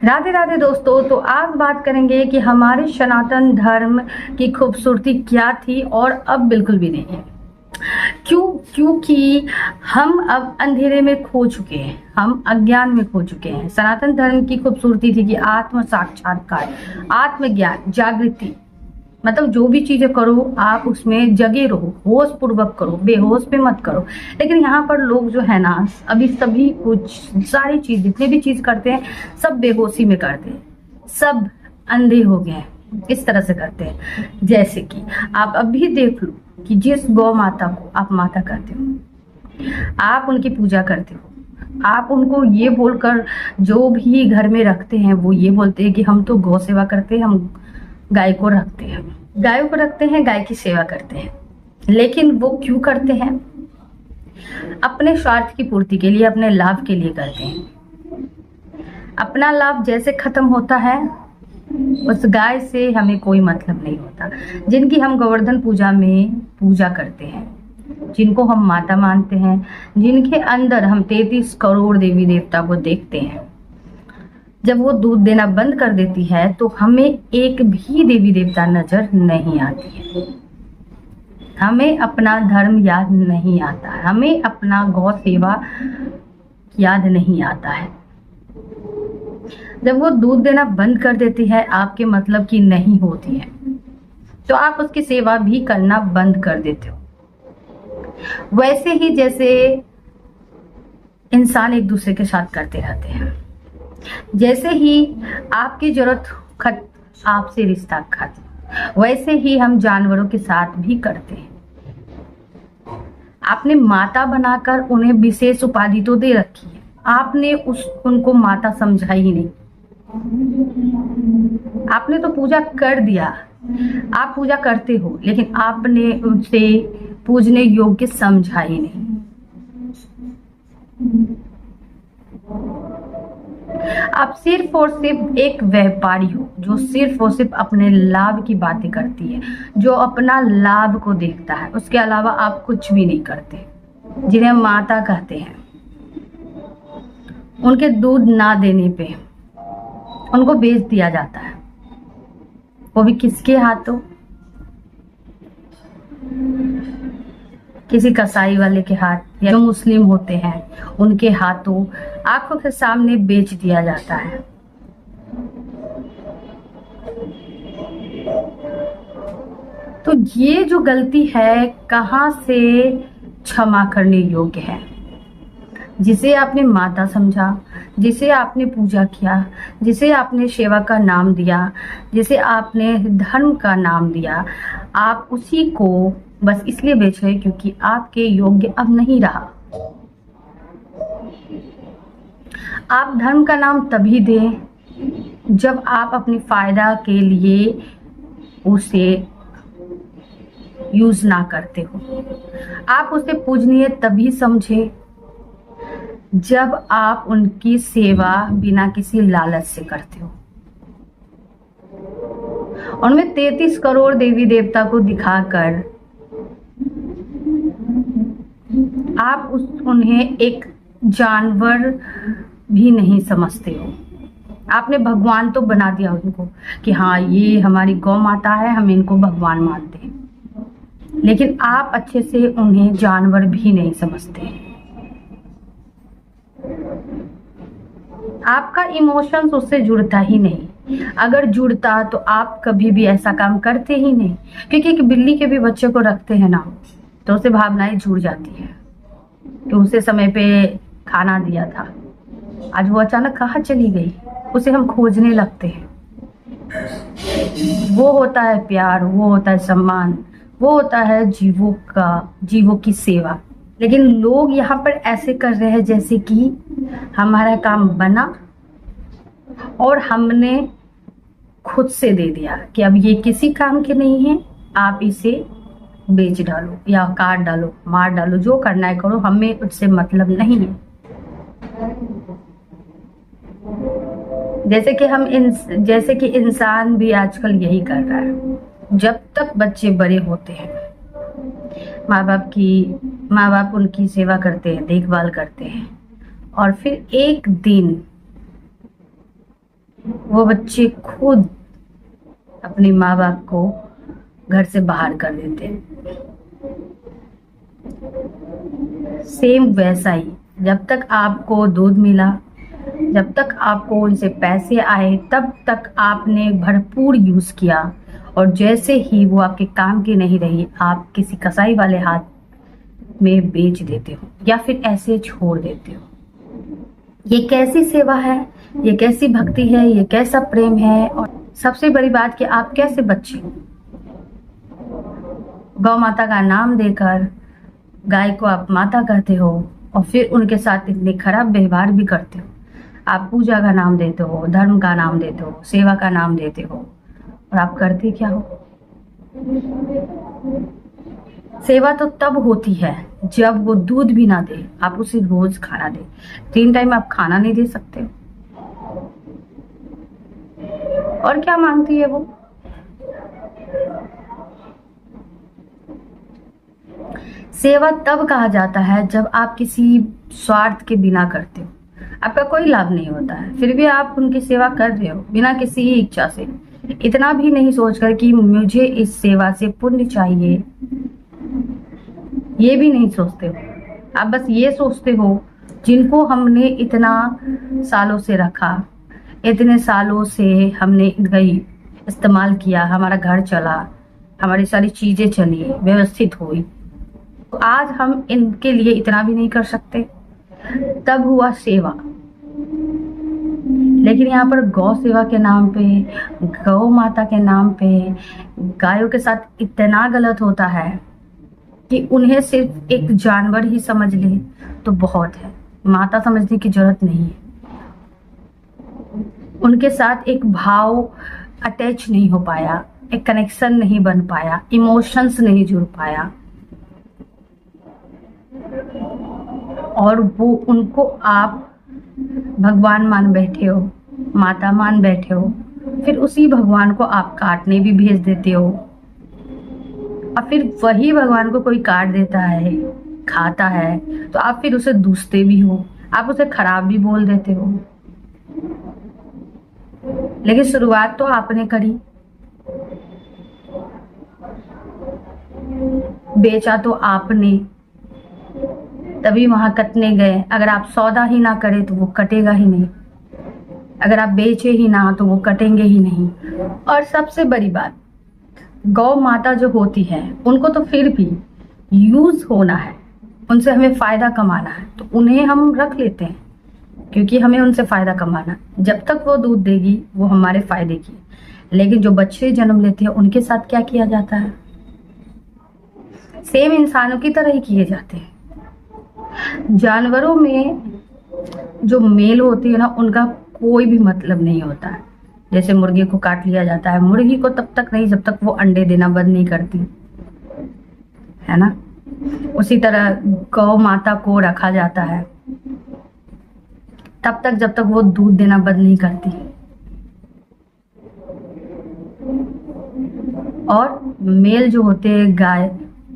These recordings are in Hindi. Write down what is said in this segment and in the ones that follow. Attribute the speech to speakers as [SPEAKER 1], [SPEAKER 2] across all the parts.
[SPEAKER 1] राधे राधे दोस्तों। तो आज बात करेंगे कि हमारे सनातन धर्म की खूबसूरती क्या थी और अब बिल्कुल भी नहीं है। क्योंकि हम अब अंधेरे में खो चुके हैं, हम अज्ञान में खो चुके हैं। सनातन धर्म की खूबसूरती थी कि आत्म साक्षात्कार, आत्मज्ञान, जागृति, मतलब जो भी चीजें करो आप उसमें जगे रहो, होश पूर्वक करो, बेहोश पे मत करो। लेकिन यहाँ पर लोग जो है ना, अभी सभी कुछ सारी चीज जितने भी चीज करते हैं सब बेहोशी में करते हैं, सब अंधे हो गए हैं, इस तरह से करते हैं। जैसे कि आप अभी देख लो कि जिस गौ माता को आप माता करते हो, आप उनकी पूजा करते हो, आप उनको ये बोलकर जो भी घर में रखते हैं वो ये बोलते हैं कि हम तो गौ सेवा करते हैं, हम गाय को रखते हैं, गायों को रखते हैं, गाय की सेवा करते हैं। लेकिन वो क्यों करते हैं? अपने स्वार्थ की पूर्ति के लिए, अपने लाभ के लिए करते हैं। अपना लाभ जैसे खत्म होता है उस गाय से हमें कोई मतलब नहीं होता। जिनकी हम गोवर्धन पूजा में पूजा करते हैं, जिनको हम माता मानते हैं, जिनके अंदर हम 33 करोड़ देवी देवता को देखते हैं, जब वो दूध देना बंद कर देती है तो हमें एक भी देवी देवता नजर नहीं आती है, हमें अपना धर्म याद नहीं आता है, हमें अपना गौ सेवा याद नहीं आता है। जब वो दूध देना बंद कर देती है, आपके मतलब की नहीं होती है, तो आप उसकी सेवा भी करना बंद कर देते हो। वैसे ही जैसे इंसान एक दूसरे के साथ करते रहते हैं, जैसे ही आपकी जरूरत खत्म, आपसे रिश्ता खत्म, वैसे ही हम जानवरों के साथ भी करते हैं। आपने माता बनाकर उन्हें विशेष उपाधि तो दे रखी है, आपने उनको माता समझा ही नहीं। आपने तो पूजा कर दिया, आप पूजा करते हो, लेकिन आपने उसे पूजने योग्य समझा ही नहीं। आप सिर्फ और सिर्फ एक व्यापारी हो जो सिर्फ और सिर्फ अपने लाभ की बातें करती है, जो अपना लाभ को देखता है, उसके अलावा आप कुछ भी नहीं करते। जिन्हें माता कहते हैं, उनके दूध ना देने पे उनको बेच दिया जाता है, वो भी किसके हाथों? किसी कसाई वाले के हाथ, या जो मुस्लिम होते हैं उनके हाथों आंखों के सामने बेच दिया जाता है। तो ये जो गलती है कहां से क्षमा करने योग्य है? जिसे आपने माता समझा, जिसे आपने पूजा किया, जिसे आपने सेवा का नाम दिया, जिसे आपने धर्म का नाम दिया, आप उसी को बस इसलिए बेच रहे क्योंकि आपके योग्य अब नहीं रहा। आप धर्म का नाम तभी दें जब आप अपनी फायदा के लिए उसे यूज ना करते हो। आप उसे पूजनीय तभी समझे जब आप उनकी सेवा बिना किसी लालच से करते हो। उनमें 33 करोड़ देवी देवता को दिखाकर आप उन्हें एक जानवर भी नहीं समझते हो। आपने भगवान तो बना दिया उनको कि हाँ ये हमारी गौ माता है, हम इनको भगवान मानते हैं, लेकिन आप अच्छे से उन्हें जानवर भी नहीं समझते। आपका इमोशंस उससे जुड़ता ही नहीं। अगर जुड़ता तो आप कभी भी ऐसा काम करते ही नहीं, क्योंकि एक बिल्ली के भी बच्चे को रखते हैं ना, तो उसे भावनाएं जुड़ जाती है कि उसे समय पे खाना दिया था, आज वो अचानक कहाँ चली गई, उसे हम खोजने लगते हैं। वो होता है प्यार, वो होता है सम्मान, वो होता है जीवों की सेवा। लेकिन लोग यहाँ पर ऐसे कर रहे हैं जैसे कि हमारा काम बना और हमने खुद से दे दिया कि अब ये किसी काम के नहीं है, आप इसे बेच डालो या काट डालो, मार डालो, जो करना है करो, हमें उससे मतलब नहीं है। जैसे कि इंसान भी आजकल यही कर रहा है। जब तक बच्चे बड़े होते हैं, माँ बाप उनकी सेवा करते हैं, देखभाल करते हैं, और फिर एक दिन वो बच्चे खुद अपने माँ बाप को घर से बाहर कर देते हैं। सेम वैसा ही, जब तक आपको दूध मिला, जब तक आपको उनसे पैसे आए, तब तक आपने भरपूर यूज किया, और जैसे ही वो आपके काम की नहीं रही, आप किसी कसाई वाले हाथ में बेच देते हो या फिर ऐसे छोड़ देते हो। ये कैसी सेवा है, ये कैसी भक्ति है, ये कैसा प्रेम है। और सबसे बड़ी बात कि आप कैसे बच्चे गौ माता का नाम देकर गाय को आप माता कहते हो, और फिर उनके साथ इतने खराब व्यवहार भी करते हो। आप पूजा का नाम देते हो, धर्म का नाम देते हो, सेवा का नाम देते हो, और आप करते क्या हो? सेवा तो तब होती है जब वो दूध भी ना दे, आप उसे रोज खाना दे। 3 टाइम आप खाना नहीं दे सकते हो, और क्या मांगती है वो? सेवा तब कहा जाता है जब आप किसी स्वार्थ के बिना करते हो, आपका कोई लाभ नहीं होता है, फिर भी आप उनकी सेवा कर रहे हो बिना किसी इच्छा से, इतना भी नहीं सोचकर कि मुझे इस सेवा से पुण्य चाहिए, ये भी नहीं सोचते हो। आप बस ये सोचते हो जिनको हमने इतना सालों से रखा, इतने सालों से हमने इनका इस्तेमाल किया, हमारा घर चला, हमारी सारी चीजें चली, व्यवस्थित हुई, तो आज हम इनके लिए इतना भी नहीं कर सकते, तब हुआ सेवा। लेकिन यहाँ पर गौ सेवा के नाम पे, गौ माता के नाम पे गायों के साथ इतना गलत होता है कि उन्हें सिर्फ एक जानवर ही समझ ले तो बहुत है, माता समझने की जरूरत नहीं है। उनके साथ एक भाव अटैच नहीं हो पाया, एक कनेक्शन नहीं बन पाया, इमोशंस नहीं जुड़ पाया, और वो उनको आप भगवान मान बैठे हो, माता मान बैठे हो, फिर उसी भगवान को आप काटने भी भेज देते हो, और फिर वही भगवान को कोई काट देता है, खाता है, तो आप फिर उसे दूसते भी हो, आप उसे खराब भी बोल देते हो। लेकिन शुरुआत तो आपने करी, बेचा तो आपने, तभी वहां कटने गए। अगर आप सौदा ही ना करें तो वो कटेगा ही नहीं, अगर आप बेचे ही ना तो वो कटेंगे ही नहीं। और सबसे बड़ी बात, गौ माता जो होती है उनको तो फिर भी यूज होना है, उनसे हमें फायदा कमाना है, तो उन्हें हम रख लेते हैं क्योंकि हमें उनसे फायदा कमाना। जब तक वो दूध देगी वो हमारे फायदे की, लेकिन जो बच्चे जन्म लेते हैं उनके साथ क्या किया जाता है? सेम इंसानों की तरह ही किए जाते हैं। जानवरों में जो मेल होती है ना, उनका कोई भी मतलब नहीं होता है। जैसे मुर्गी को काट लिया जाता है, मुर्गी को तब तक नहीं जब तक वो अंडे देना बंद नहीं करती है ना। उसी तरह गौ माता को रखा जाता है तब तक जब तक वो दूध देना बंद नहीं करती, और मेल जो होते हैं गाय,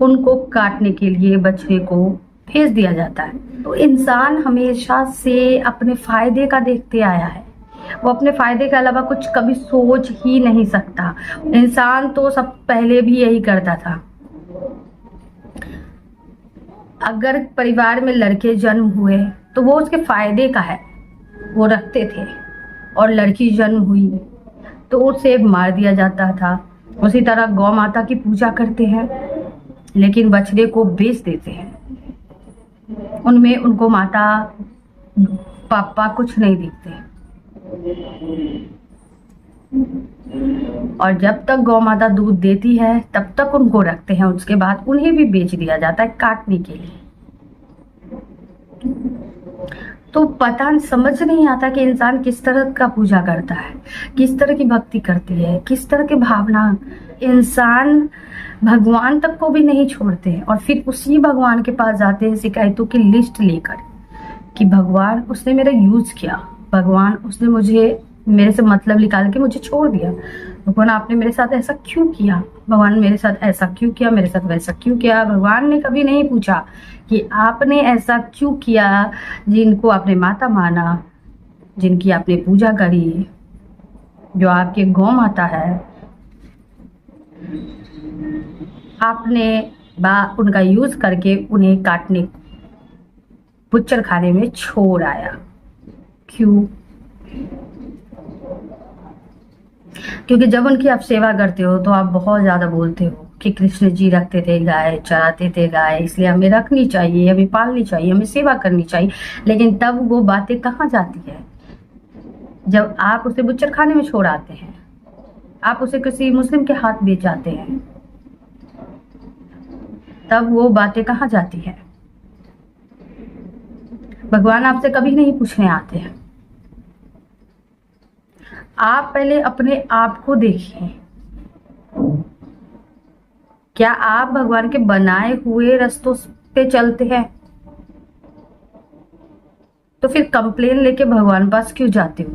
[SPEAKER 1] उनको काटने के लिए बछड़े को भेज दिया जाता है। तो इंसान हमेशा से अपने फायदे का देखते आया है, वो अपने फायदे के अलावा कुछ कभी सोच ही नहीं सकता। इंसान तो सब पहले भी यही करता था। अगर परिवार में लड़के जन्म हुए तो वो उसके फायदे का है, वो रखते थे, और लड़की जन्म हुई तो उसे मार दिया जाता था। उसी तरह गौ माता की पूजा करते हैं लेकिन बछड़े को बेच देते हैं, उनमें उनको माता पापा कुछ नहीं दिखते। और जब तक गौ माता दूध देती है तब तक उनको रखते हैं, उसके बाद उन्हें भी बेच दिया जाता है काटने के लिए। तो पता समझ नहीं आता कि इंसान किस तरह का पूजा करता है, किस तरह की भक्ति करती है, किस तरह की भावना। इंसान भगवान तक को भी नहीं छोड़ते हैं, और फिर उसी भगवान के पास जाते हैं शिकायतों की लिस्ट लेकर कि भगवान उसने मेरा यूज किया, भगवान उसने मुझे मेरे से मतलब निकाल के मुझे छोड़ दिया, भगवान आपने मेरे साथ ऐसा क्यों किया, भगवान मेरे साथ ऐसा क्यों किया, मेरे साथ वैसा क्यों किया। भगवान ने कभी नहीं पूछा कि आपने ऐसा क्यों किया, जिनको आपने माता माना, जिनकी आपने पूजा करी, जो आपके गौ माता है, आपने उनका यूज करके उन्हें काटने, बुच्चर खाने में छोड़ आया। क्यों? क्योंकि जब उनकी आप सेवा करते हो तो आप बहुत ज्यादा बोलते हो कि कृष्ण जी रखते थे गाय, चराते थे गाय, इसलिए हमें रखनी चाहिए, हमें पालनी चाहिए, हमें सेवा करनी चाहिए। लेकिन तब वो बातें कहाँ जाती है जब आप उसे बुच्चर खाने में छोड़ आते हैं, आप उसे किसी मुस्लिम के हाथ बेच आते हैं, तब वो बातें कहाँ जाती है? भगवान आपसे कभी नहीं पूछने आते हैं। आप पहले अपने आप को देखिए, क्या आप भगवान के बनाए हुए रास्तों पे चलते हैं? तो फिर कंप्लेन लेके भगवान पास क्यों जाते हो?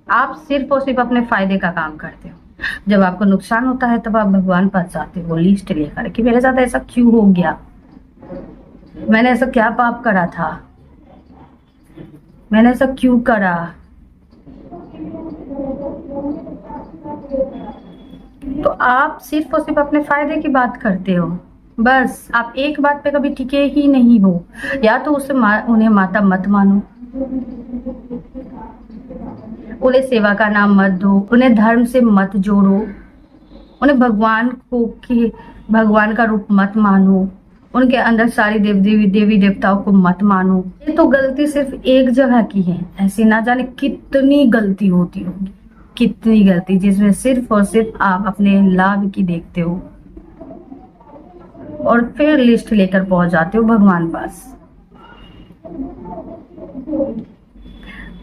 [SPEAKER 1] आप सिर्फ और सिर्फ अपने फायदे का काम करते हो। जब आपको नुकसान होता है तब आप भगवान पास जाते हो लिस्ट लेकर कि मेरे साथ ऐसा क्यों हो गया, मैंने ऐसा क्या पाप करा था, मैंने ऐसा क्यों करा। तो आप सिर्फ और सिर्फ अपने फायदे की बात करते हो। बस आप एक बात पे कभी टिके ही नहीं हो, या तो उन्हें माता मत मानो, उन्हें सेवा का नाम मत दो, उन्हें धर्म से मत जोड़ो, उन्हें भगवान का रूप मत मानो, उनके अंदर सारी देवी देवताओं को मत मानो। ये तो गलती सिर्फ एक जगह की है, ऐसी ना जाने कितनी गलती होती होगी, कितनी गलती, जिसमें सिर्फ और सिर्फ आप अपने लाभ की देखते हो और फिर लिस्ट लेकर पहुंच जाते हो भगवान पास।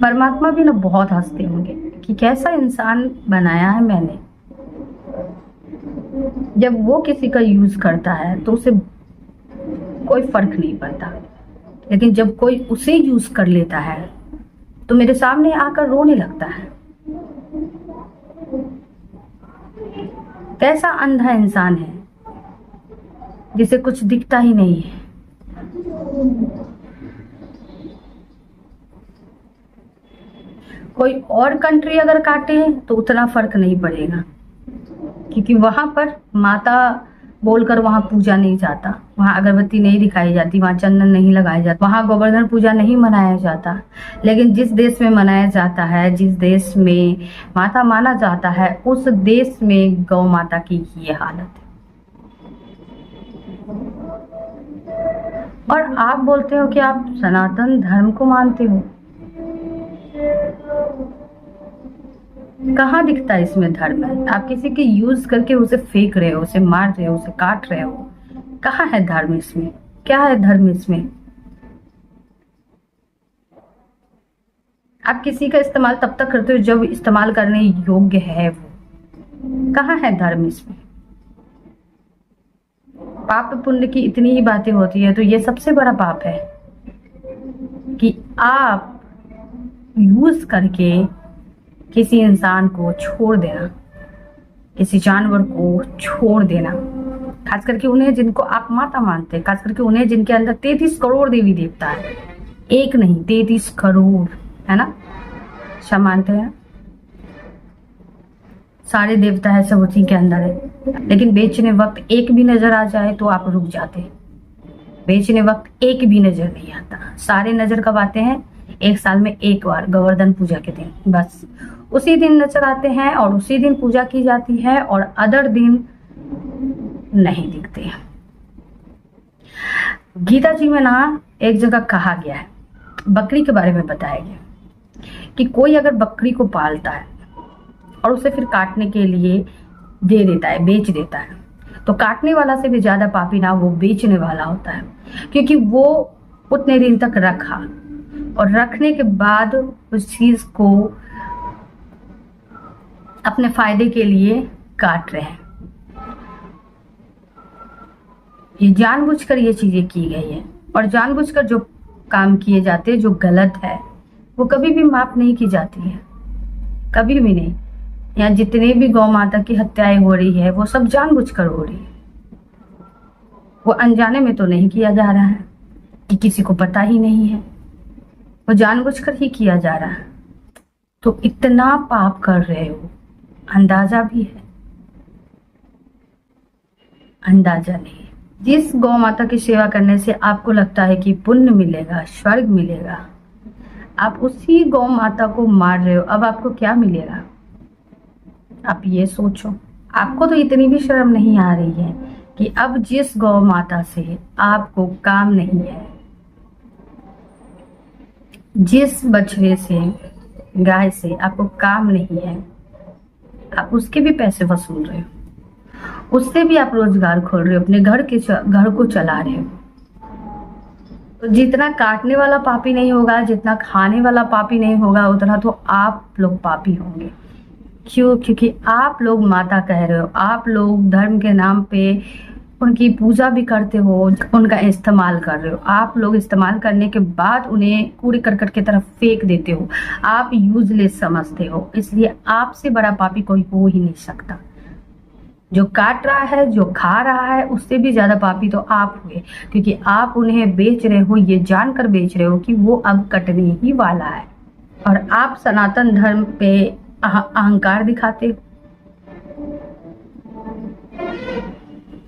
[SPEAKER 1] परमात्मा भी ना बहुत हंसते होंगे कि कैसा इंसान बनाया है मैंने। जब वो किसी का यूज करता है तो उसे कोई फर्क नहीं पड़ता, लेकिन जब कोई उसे यूज कर लेता है तो मेरे सामने आकर रोने लगता है। कैसा अंधा इंसान है जिसे कुछ दिखता ही नहीं है। कोई और कंट्री अगर काटे तो उतना फर्क नहीं पड़ेगा, क्योंकि वहां पर माता बोलकर वहां पूजा नहीं जाता, वहां अगरबत्ती नहीं दिखाई जाती, वहां चंदन नहीं लगाया जाता, वहां गोवर्धन पूजा नहीं मनाया जाता। लेकिन जिस देश में मनाया जाता है, जिस देश में माता माना जाता है, उस देश में गौ माता की ये हालत है। और आप बोलते हो कि आप सनातन धर्म को मानते हो। कहाँ दिखता है इसमें धर्म है? आप किसी के यूज करके उसे फेंक रहे हो, उसे मार रहे हो, उसे काट रहे हो। कहाँ है धर्म इसमें? क्या है धर्म इसमें? आप किसी का इस्तेमाल तब तक करते हो जब इस्तेमाल करने योग्य है वो। कहाँ है धर्म इसमें? पाप पुण्य की इतनी ही बातें होती है तो ये सबसे बड़ा पाप है कि आप यूज करके किसी इंसान को छोड़ देना, किसी जानवर को छोड़ देना, खास करके उन्हें जिनको आप माता मानते हैं, खास करके उन्हें जिनके अंदर 33 करोड़ देवी देवता है, एक नहीं 33 करोड़, है ना? सब मानते हैं, सारे देवता है, सब उसी के अंदर है। लेकिन बेचने वक्त एक भी नजर आ जाए तो आप रुक जाते। बेचने वक्त एक भी नजर नहीं आता। सारे नजर कब आते हैं? एक साल में एक बार, गोवर्धन पूजा के दिन, बस उसी दिन नजर आते हैं और उसी दिन पूजा की जाती है, और अदर दिन नहीं दिखते हैं। गीता जी में ना एक जगह कहा गया है, बकरी के बारे में बताया गया कि कोई अगर बकरी को पालता है और उसे फिर काटने के लिए दे देता है, बेच देता है, तो काटने वाला से भी ज्यादा पापी ना वो बेचने वाला होता है, क्योंकि वो उतने दिन तक रखा और रखने के बाद उस चीज को अपने फायदे के लिए काट रहे हैं। ये जानबूझकर ये चीजें की गई है, और जानबूझकर जो काम किए जाते हैं जो गलत है वो कभी भी माफ नहीं की जाती है, कभी भी नहीं। यहाँ जितने भी गौ माता की हत्याएं हो रही है वो सब जानबूझकर हो रही है, वो अनजाने में तो नहीं किया जा रहा है कि किसी को पता ही नहीं है, वो जानबूझकर ही किया जा रहा है। तो इतना पाप कर रहे हो, अंदाजा भी है? अंदाजा नहीं। जिस गौ माता की सेवा करने से आपको लगता है कि पुण्य मिलेगा, स्वर्ग मिलेगा, आप उसी गौ माता को मार रहे हो। अब आपको क्या मिलेगा? आप ये सोचो। आपको तो इतनी भी शर्म नहीं आ रही है कि अब जिस गौ माता से आपको काम नहीं है, जिस बछड़े से, गाय से आपको काम नहीं है, आप उसके भी पैसे वसूल रहे हो, उससे भी आप रोजगार खोल रहे हो, अपने घर को चला रहे हो। तो जितना काटने वाला पापी नहीं होगा, जितना खाने वाला पापी नहीं होगा, उतना तो आप लोग पापी होंगे। क्यों? क्योंकि आप लोग माता कह रहे हो, आप लोग धर्म के नाम पे उनकी पूजा भी करते हो, उनका इस्तेमाल कर रहे हो। आप लोग इस्तेमाल करने के बाद उन्हें कूड़े करकट की तरफ फेंक देते हो, आप यूजलेस समझते हो। इसलिए आपसे बड़ा पापी कोई हो ही नहीं सकता। जो काट रहा है, जो खा रहा है, उससे भी ज्यादा पापी तो आप हुए, क्योंकि आप उन्हें बेच रहे हो, ये जानकर बेच रहे हो कि वो अब कटने ही वाला है। और आप सनातन धर्म पे अहंकार दिखाते हो।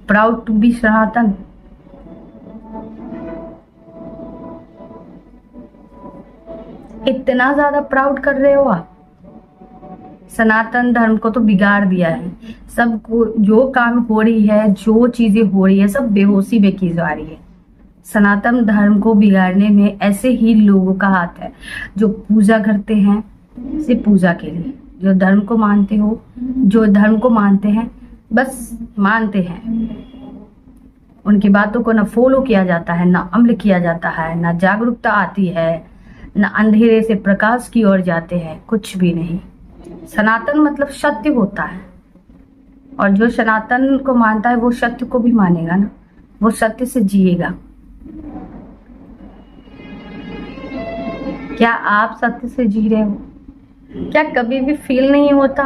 [SPEAKER 1] प्राउड टू बी सनातन। इतना ज्यादा प्राउड कर रहे हो आप। सनातन धर्म को तो बिगाड़ दिया है। सबको जो काम हो रही है, जो चीजें हो रही है, सब बेहोशी में की जा रही है। सनातन धर्म को बिगाड़ने में ऐसे ही लोगों का हाथ है जो पूजा करते हैं सिर्फ पूजा के लिए, जो धर्म को मानते हो, जो धर्म को मानते हैं, बस मानते हैं। उनकी बातों को ना फॉलो किया जाता है, ना अमल किया जाता है, ना जागरूकता आती है, ना अंधेरे से प्रकाश की ओर जाते हैं, कुछ भी नहीं। सनातन मतलब सत्य होता है, और जो सनातन को मानता है वो सत्य को भी मानेगा ना, वो सत्य से जिएगा। क्या आप सत्य से जी रहे हो? क्या कभी भी फील नहीं होता?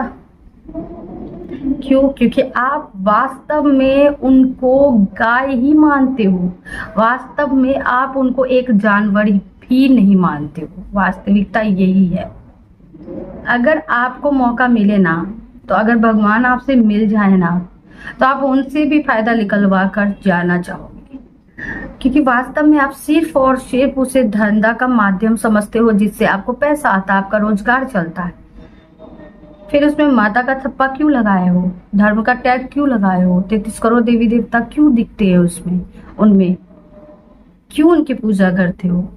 [SPEAKER 1] क्यों? क्योंकि आप वास्तव में उनको गाय ही मानते हो। वास्तव में आप उनको एक जानवर भी नहीं मानते हो। वास्तविकता यही है। अगर आपको मौका मिले ना, तो अगर भगवान आपसे मिल जाए ना, तो आप उनसे भी फायदा निकलवा कर जाना चाहोगे, क्योंकि वास्तव में आप सिर्फ और सिर्फ उसे धंधा का माध्यम समझते हो, जिससे आपको पैसा आता है, आपका रोजगार चलता है। फिर उसमें माता का थप्पा क्यों लगाए हो? धर्म का टैग क्यों लगाए हो? 33 करोड़ देवी देवता क्यों दिखते हैं उसमें, उनमें क्यों उनकी पूजा करते हो?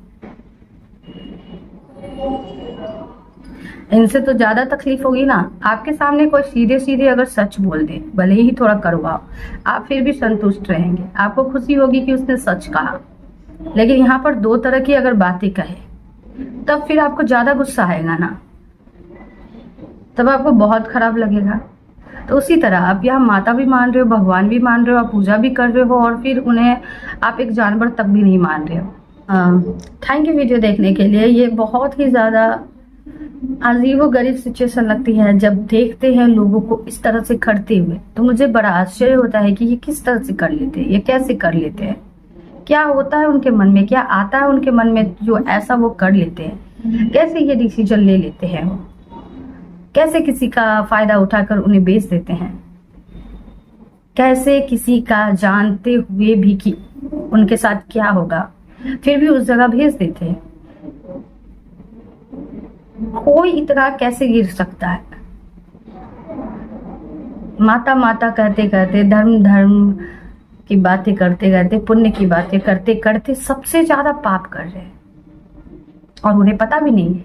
[SPEAKER 1] इनसे तो ज्यादा तकलीफ होगी ना। आपके सामने कोई सीधे सीधे अगर सच बोल दे, भले ही थोड़ा कड़वा, आप फिर भी संतुष्ट रहेंगे, आपको खुशी होगी कि उसने सच कहा। लेकिन यहाँ पर दो तरह की अगर बातें कहे, तब फिर आपको ज्यादा गुस्सा आएगा ना, तब आपको बहुत खराब लगेगा। तो उसी तरह आप यहाँ माता भी मान रहे हो, भगवान भी मान रहे हो, आप पूजा भी कर रहे हो, और फिर उन्हें आप एक जानवर तक भी नहीं मान रहे हो। थैंक यू वीडियो देखने के लिए। ये बहुत ही ज्यादा अजीबोगरीब सिचुएशन लगती है जब देखते हैं लोगों को इस तरह से करते हुए। तो मुझे बड़ा आश्चर्य होता है कि ये किस तरह से कर लेते हैं, ये कैसे कर लेते हैं, क्या होता है उनके मन में, क्या आता है उनके मन में जो ऐसा वो कर लेते हैं, कैसे ये डिसीजन ले लेते हैं, वो कैसे किसी का फायदा उठाकर उन्हें बेच देते हैं, कैसे किसी का जानते हुए भी कि उनके साथ क्या होगा फिर भी उस जगह भेज देते हैं। कोई इतना कैसे गिर सकता है? माता माता कहते कहते, धर्म धर्म की बातें करते करते, पुण्य की बातें करते करते सबसे ज्यादा पाप कर रहे हैं, और उन्हें पता भी नहीं है।